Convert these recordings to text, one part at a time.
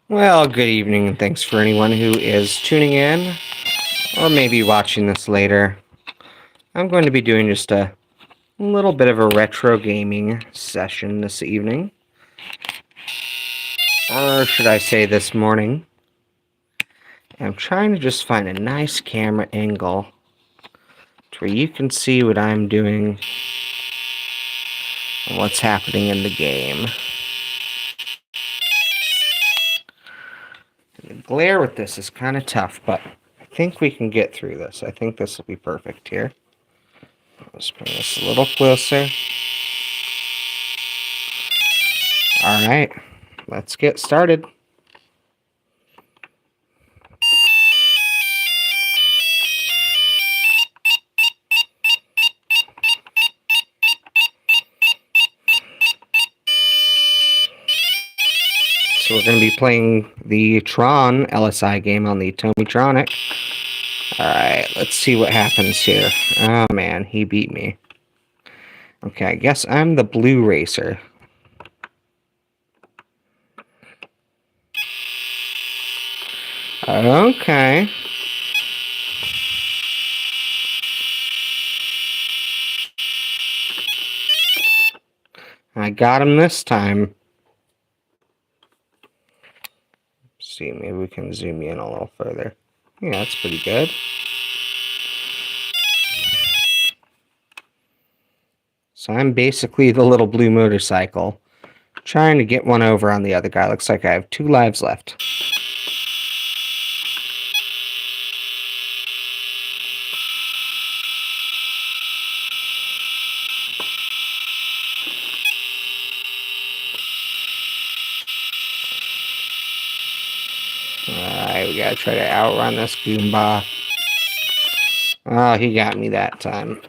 Well, good evening, and thanks for anyone who is tuning in, or maybe watching this later. I'm going to be doing just a little bit of a retro gaming session this evening. Or should I say this morning. I'm trying to just find a nice camera angle to where you can see what I'm doing and what's happening in the game. The glare with this is kind of tough, but I think we can get through this. I think this will be perfect here. Let's bring this a little closer. All right, let's get started. So we're going to be playing the Tron LSI game on the Tomitronic. Alright, let's see what happens here. Oh man, he beat me. Okay, I guess I'm the blue racer. Okay. I got him this time. Let's see, maybe we can zoom in a little further. Yeah, that's pretty good. So I'm basically the little blue motorcycle, trying to get one over on the other guy. Looks like I have 2 lives left. Alright, we gotta try to outrun this Goomba. Oh, he got me that time.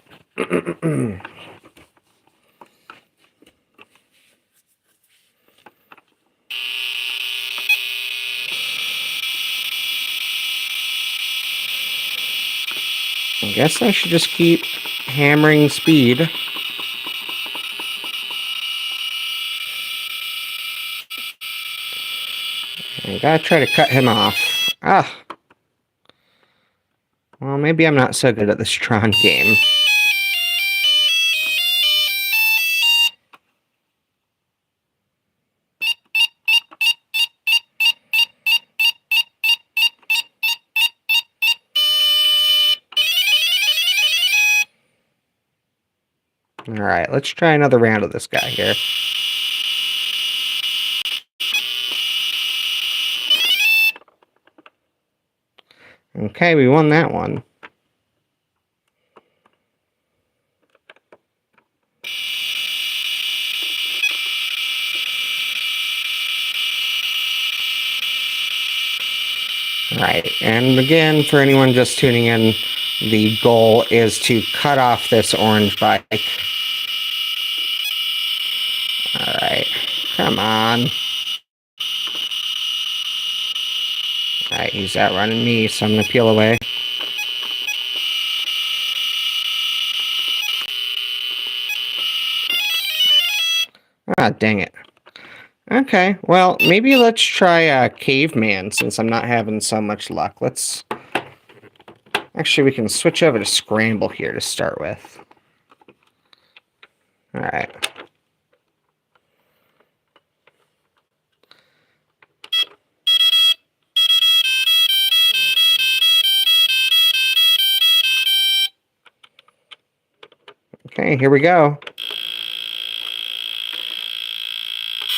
I guess I should just keep hammering speed. I gotta try to cut him off. Ah. Well, maybe I'm not so good at this Tron game. Alright, let's try another round of this guy here. Okay, we won that one. Alright, and again, for anyone just tuning in, the goal is to cut off this orange bike. Alright, come on. Alright, he's outrunning me, so I'm gonna peel away. Ah, dang it. Okay, well, maybe let's try Caveman, since I'm not having so much luck. Actually, we can switch over to Scramble here to start with. Alright. Okay, here we go.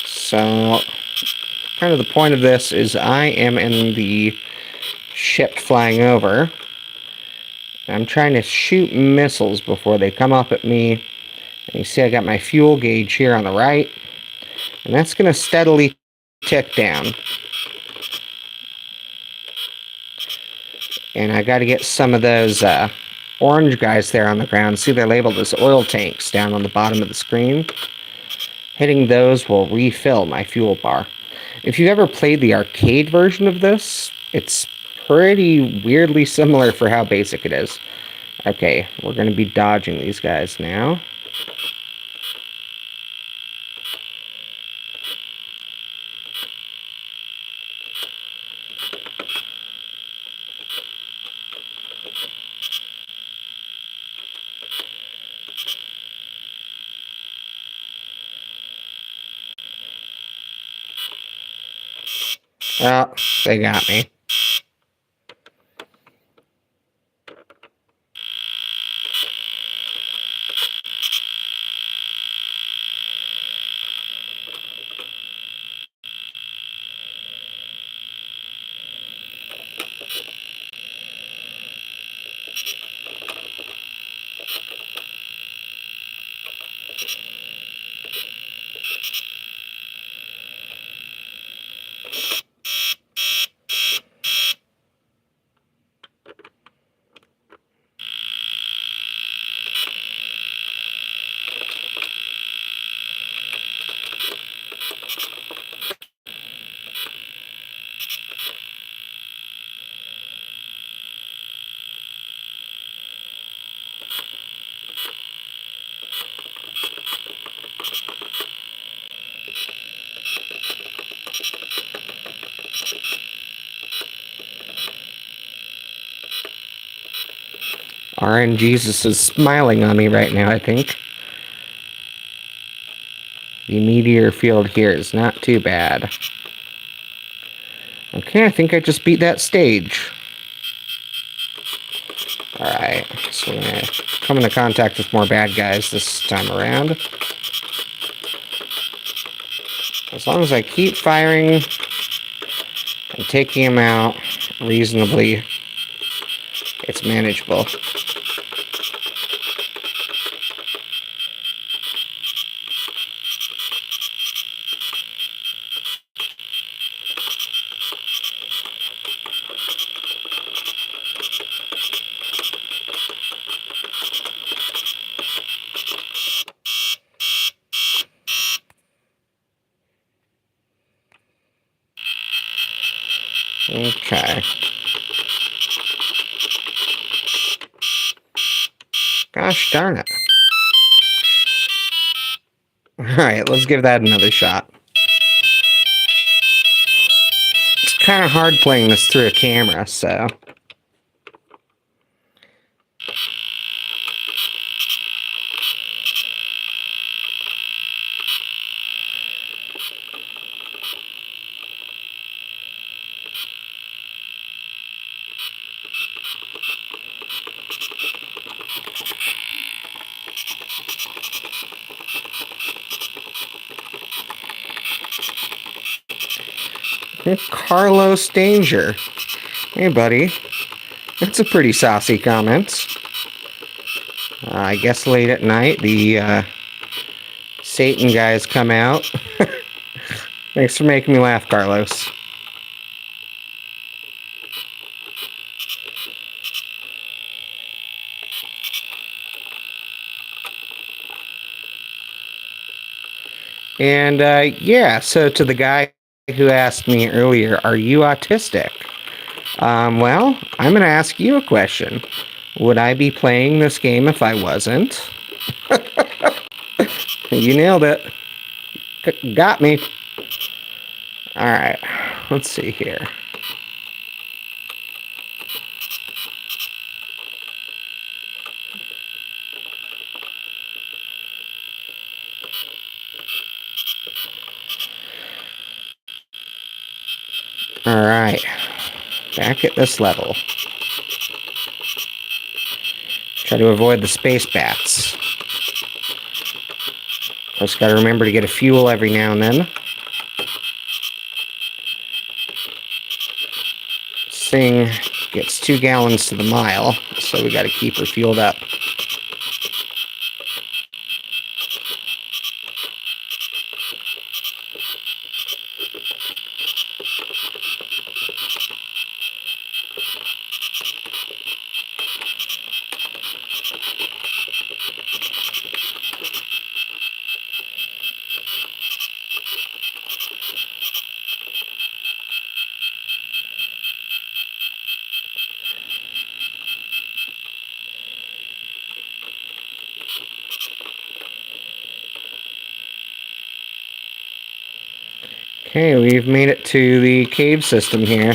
So, kind of the point of this is I am in the ship flying over. I'm trying to shoot missiles before they come up at me. And you see I got my fuel gauge here on the right. And that's going to steadily tick down. And I got to get some of those orange guys there on the ground. See, they're labeled as oil tanks down on the bottom of the screen. Hitting those will refill my fuel bar. If you've ever played the arcade version of this, it's pretty weirdly similar for how basic it is. Okay, we're going to be dodging these guys now. Oh, they got me. RNGesus is smiling on me right now, I think. The meteor field here is not too bad. Okay, I think I just beat that stage. Alright, so we're gonna come into contact with more bad guys this time around. As long as I keep firing and taking them out reasonably, it's manageable. Okay. Gosh darn it. Alright, let's give that another shot. It's kind of hard playing this through a camera, so... Carlos Danger. Hey, buddy. That's a pretty saucy comment. I guess late at night, the Satan guys come out. Thanks for making me laugh, Carlos. And yeah, so to the guy who asked me earlier, are you autistic? Well, I'm going to ask you a question. Would I be playing this game if I wasn't? You nailed it. Got me. Alright, let's see here. Alright, back at this level. Try to avoid the space bats. Just gotta remember to get a fuel every now and then. This thing gets 2 gallons to the mile, so we gotta keep her fueled up. Okay, we've made it to the cave system here.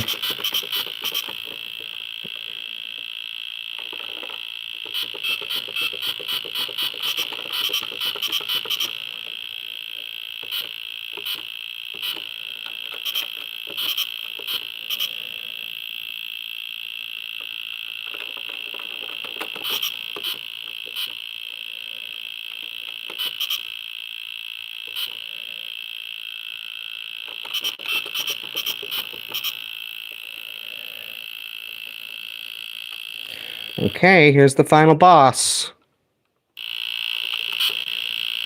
Okay, here's the final boss.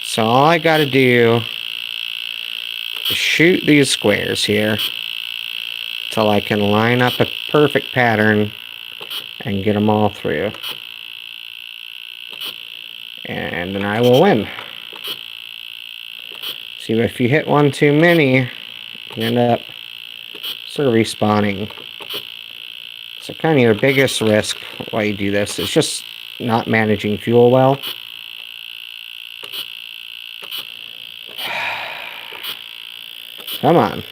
So all I gotta do is shoot these squares here till I can line up a perfect pattern and get them all through. And then I will win. See, if you hit one too many, you end up sort of respawning. So kind of your biggest risk while you do this is just not managing fuel well. Come on.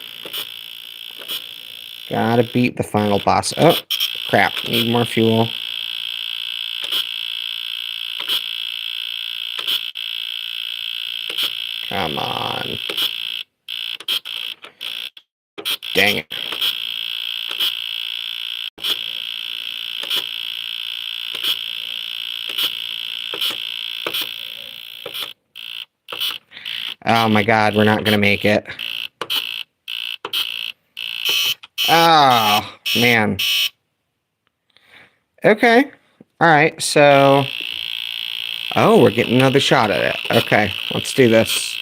Gotta beat the final boss. Oh, crap. Need more fuel. Come on. Dang it. Oh my god, we're not gonna make it. Oh, man. Okay. Alright, so... Oh, we're getting another shot at it. Okay, let's do this.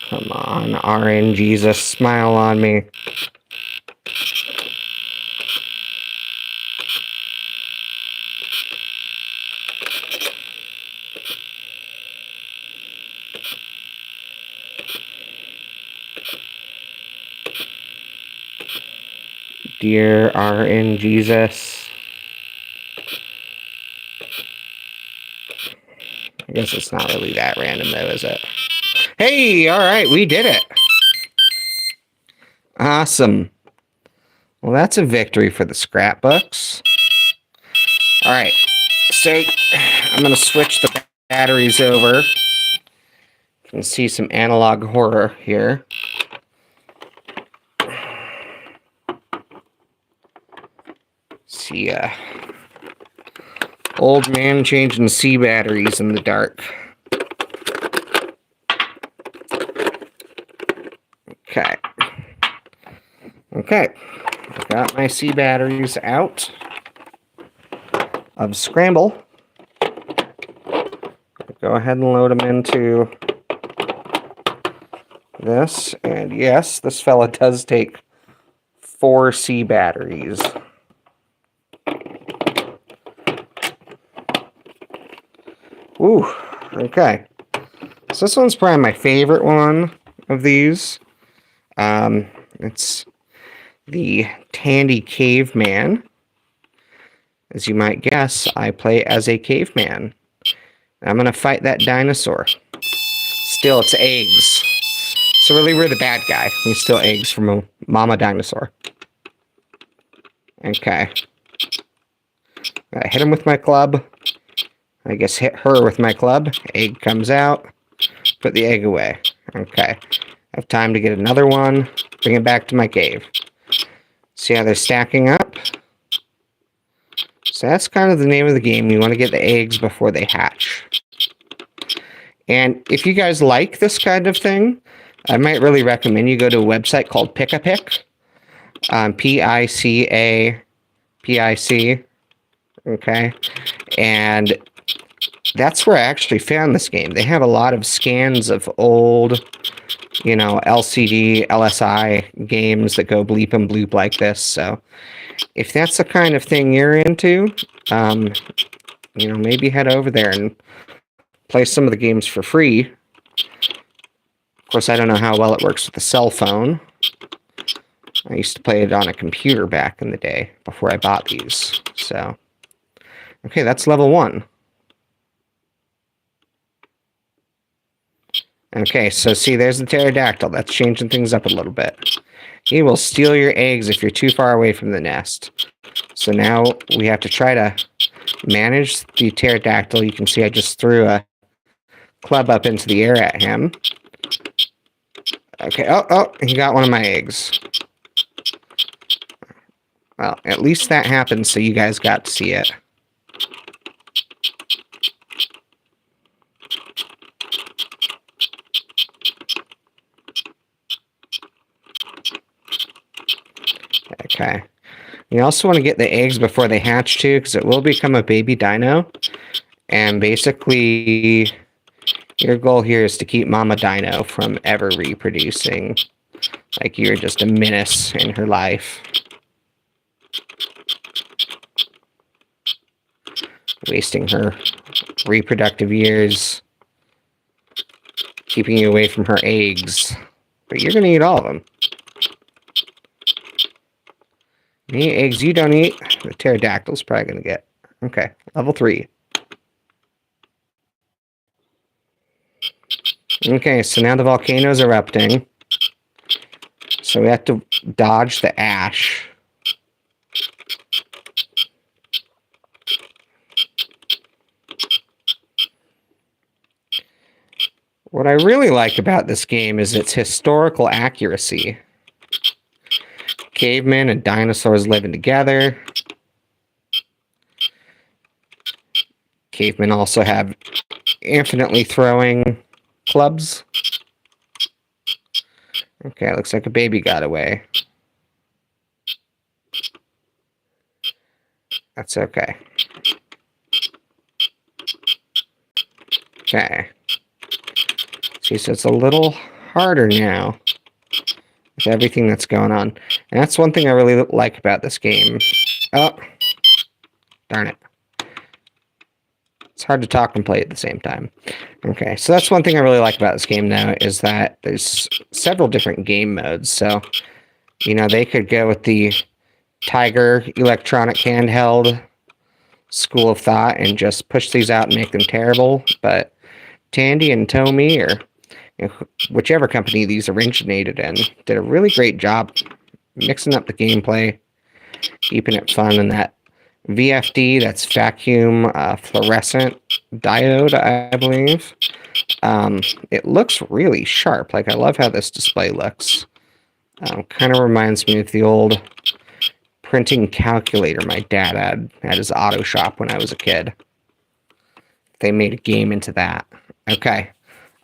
Come on, RNGesus, smile on me. Dear RNGesus. I guess it's not really that random though, is it? Hey, alright, we did it. Awesome. Well, that's a victory for the scrapbooks. Alright, so I'm going to switch the batteries over. You can see some analog horror here. See, old man changing C batteries in the dark. Okay. Okay. I've got my C batteries out of Scramble. Go ahead and load them into this. And yes, this fella does take 4 C batteries. Ooh, okay. So this one's probably my favorite one of these. It's the Tandy Caveman. As you might guess, I play as a caveman. I'm going to fight that dinosaur. Still, it's eggs. So really, we're the bad guy. We steal eggs from a mama dinosaur. Okay. I hit him with my club. I guess hit her with my club. Egg comes out. Put the egg away. Okay. I have time to get another one. Bring it back to my cave. See how they're stacking up? So that's kind of the name of the game. You want to get the eggs before they hatch. And if you guys like this kind of thing, I might really recommend you go to a website called Pick-a-Pick. P-I-C-A-P-I-C. Okay. And that's where I actually found this game. They have a lot of scans of old, you know, LCD, LSI games that go bleep and bloop like this. So if that's the kind of thing you're into, you know, maybe head over there and play some of the games for free. Of course, I don't know how well it works with a cell phone. I used to play it on a computer back in the day before I bought these. So, okay, that's level 1. Okay, so see, there's the pterodactyl. That's changing things up a little bit. He will steal your eggs if you're too far away from the nest. So now we have to try to manage the pterodactyl. You can see I just threw a club up into the air at him. Okay, oh, he got one of my eggs. Well, at least that happened, so you guys got to see it. Okay. You also want to get the eggs before they hatch too, because it will become a baby dino. And basically, your goal here is to keep Mama Dino from ever reproducing. Like you're just a menace in her life. Wasting her reproductive years. Keeping you away from her eggs. But you're going to eat all of them. Any eggs you don't eat, the pterodactyl's probably going to get. Okay, level 3. Okay, so now the volcano's erupting. So we have to dodge the ash. What I really like about this game is its historical accuracy. Cavemen and dinosaurs living together. Cavemen also have infinitely throwing clubs. Okay, looks like a baby got away. That's okay. Okay. See, so it's a little harder now with everything that's going on. And that's one thing I really like about this game. Oh, darn it. It's hard to talk and play at the same time. Okay, so that's one thing I really like about this game now is that there's several different game modes. So, you know, they could go with the Tiger electronic handheld school of thought and just push these out and make them terrible. But Tandy and Tomy, or you know, whichever company these originated in, did a really great job mixing up the gameplay, keeping it fun, and that VFD, that's vacuum fluorescent diode, I believe. It looks really sharp. Like, I love how this display looks. Kind of reminds me of the old printing calculator my dad had at his auto shop when I was a kid. They made a game into that. Okay,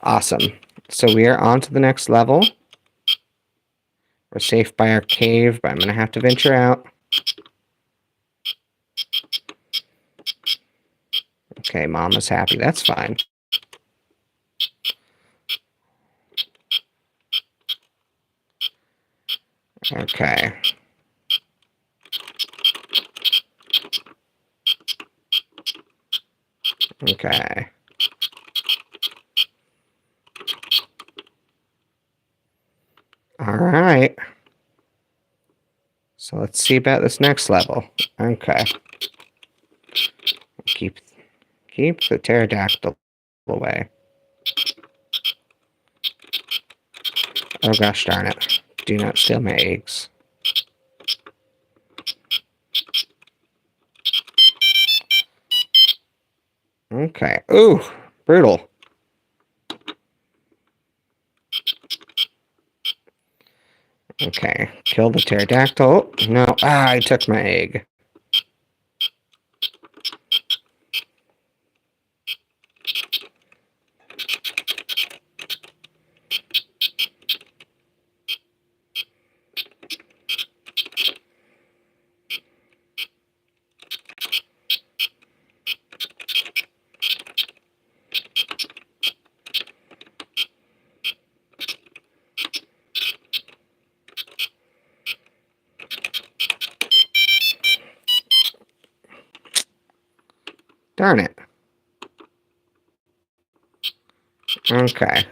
awesome. So we are on to the next level. We're safe by our cave, but I'm going to have to venture out. Okay, Mama's happy. That's fine. Okay. Okay. All right. So let's see about this next level. Okay. Keep the pterodactyl away. Oh gosh darn it. Do not steal my eggs. Okay. Ooh, brutal. Okay, kill the pterodactyl. No, I took my egg. Darn it. Okay.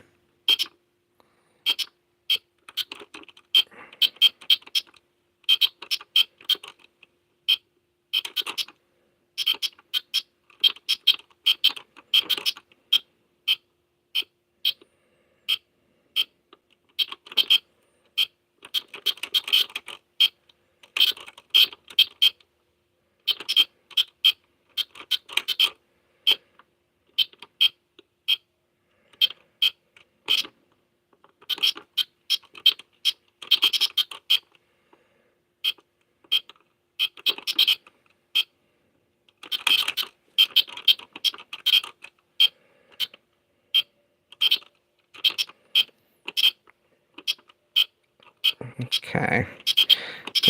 Okay.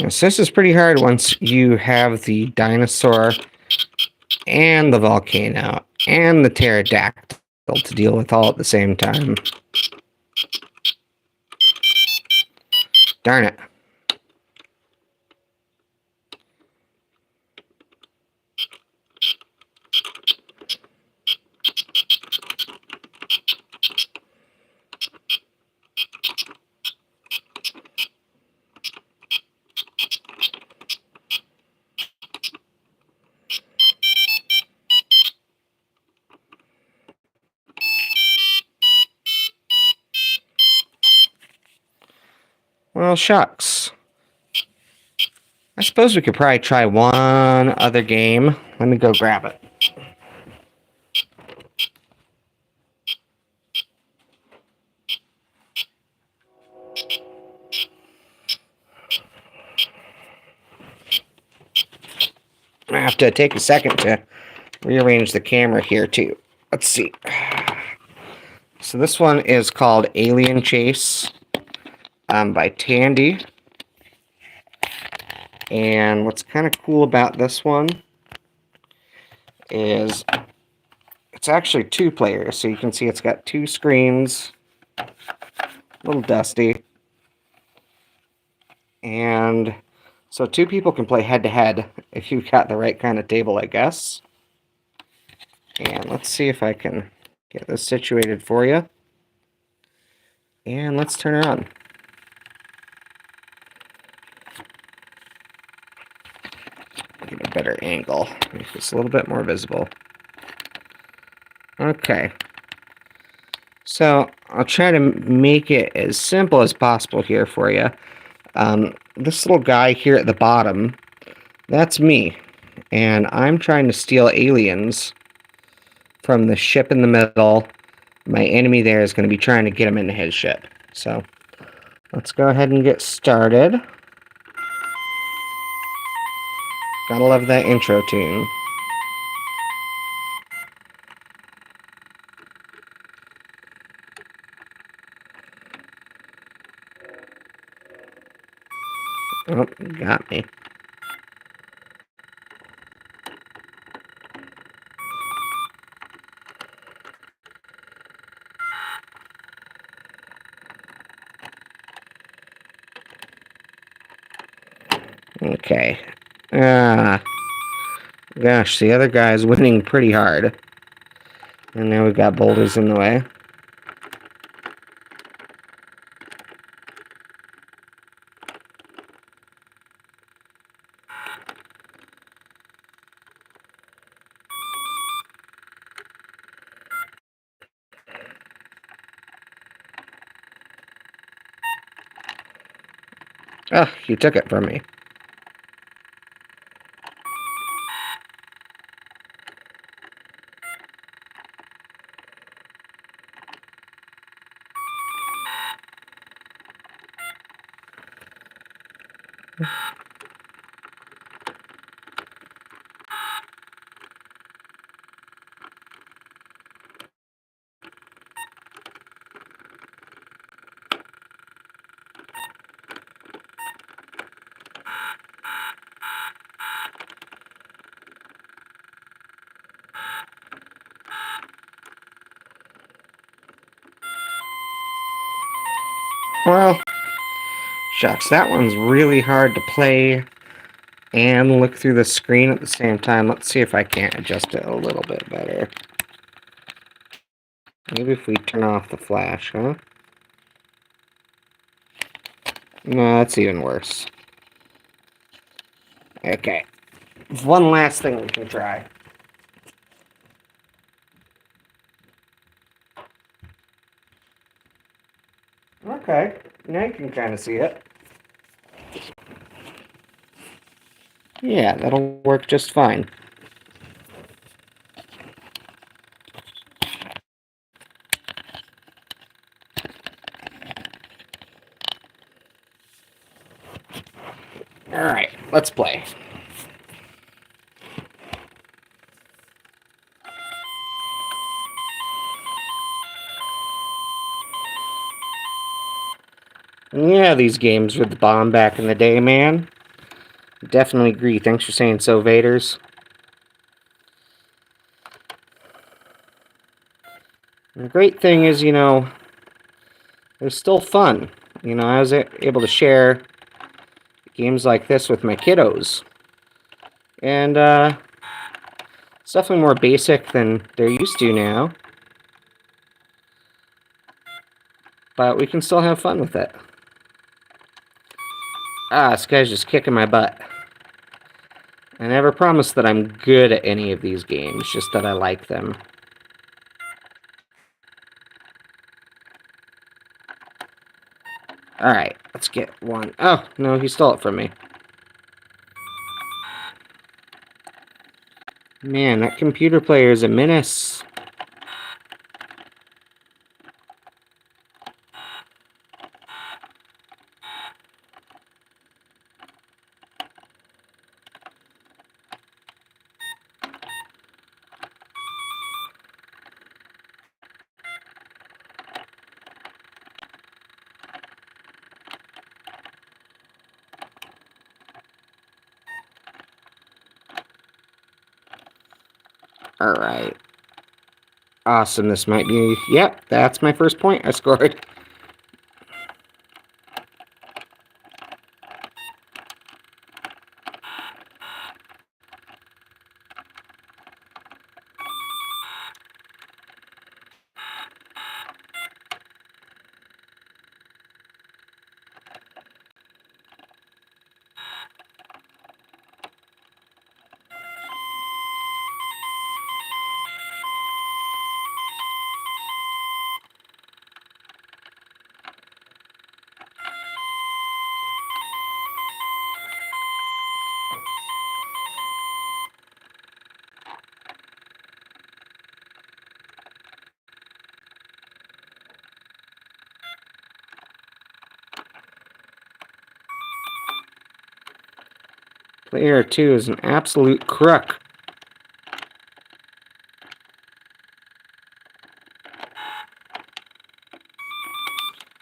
So this is pretty hard once you have the dinosaur and the volcano and the pterodactyl to deal with all at the same time. Darn it. Well, shucks. I suppose we could probably try one other game. Let me go grab it. I have to take a second to rearrange the camera here, too. Let's see. So this one is called Alien Chase by Tandy. And what's kind of cool about this one is it's actually 2 players. So you can see it's got 2 screens. A little dusty. And so 2 people can play head-to-head if you've got the right kind of table, I guess. And let's see if I can get this situated for you. And let's turn her on. Get a better angle. Make this a little bit more visible. Okay. So I'll try to make it as simple as possible here for you. This little guy here at the bottom, that's me. And I'm trying to steal aliens from the ship in the middle. My enemy there is going to be trying to get them into his ship. So let's go ahead and get started. Gotta love that intro tune. Oh, got me. Okay. Gosh, the other guy's winning pretty hard. And now we've got boulders in the way. Oh, you took it from me. Well, shucks, that one's really hard to play and look through the screen at the same time. Let's see if I can't adjust it a little bit better. Maybe if we turn off the flash, huh? No, that's even worse. Okay. One last thing we can try. Okay, now you can kind of see it. Yeah, that'll work just fine. Alright, let's play. Yeah, these games were the bomb back in the day, man. Definitely agree. Thanks for saying so, Vaders. And the great thing is, they're still fun. I was able to share games like this with my kiddos. And it's definitely more basic than they're used to now. But we can still have fun with it. This guy's just kicking my butt. I never promised that I'm good at any of these games, just that I like them. Alright, let's get one. Oh, no, he stole it from me. Man, that computer player is a menace. Alright. Awesome, this might be... Yep, that's my first point I scored. Player 2 is an absolute crook.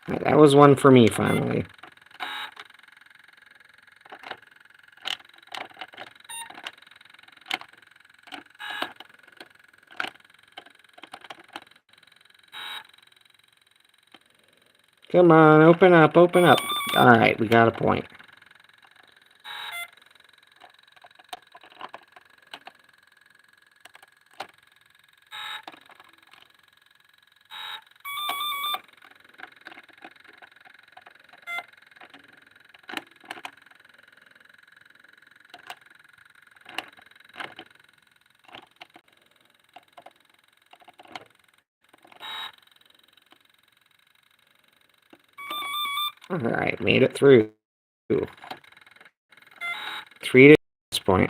That was one for me, finally. Come on, open up, open up. Alright, we got a point. Alright, made it through. 3 to this point.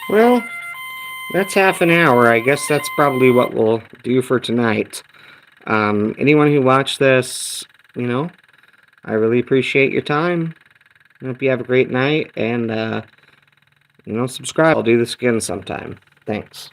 Well, that's half an hour. I guess that's probably what we'll do for tonight. Anyone who watched this, you know, I really appreciate your time. I hope you have a great night, and, subscribe. I'll do this again sometime. Thanks.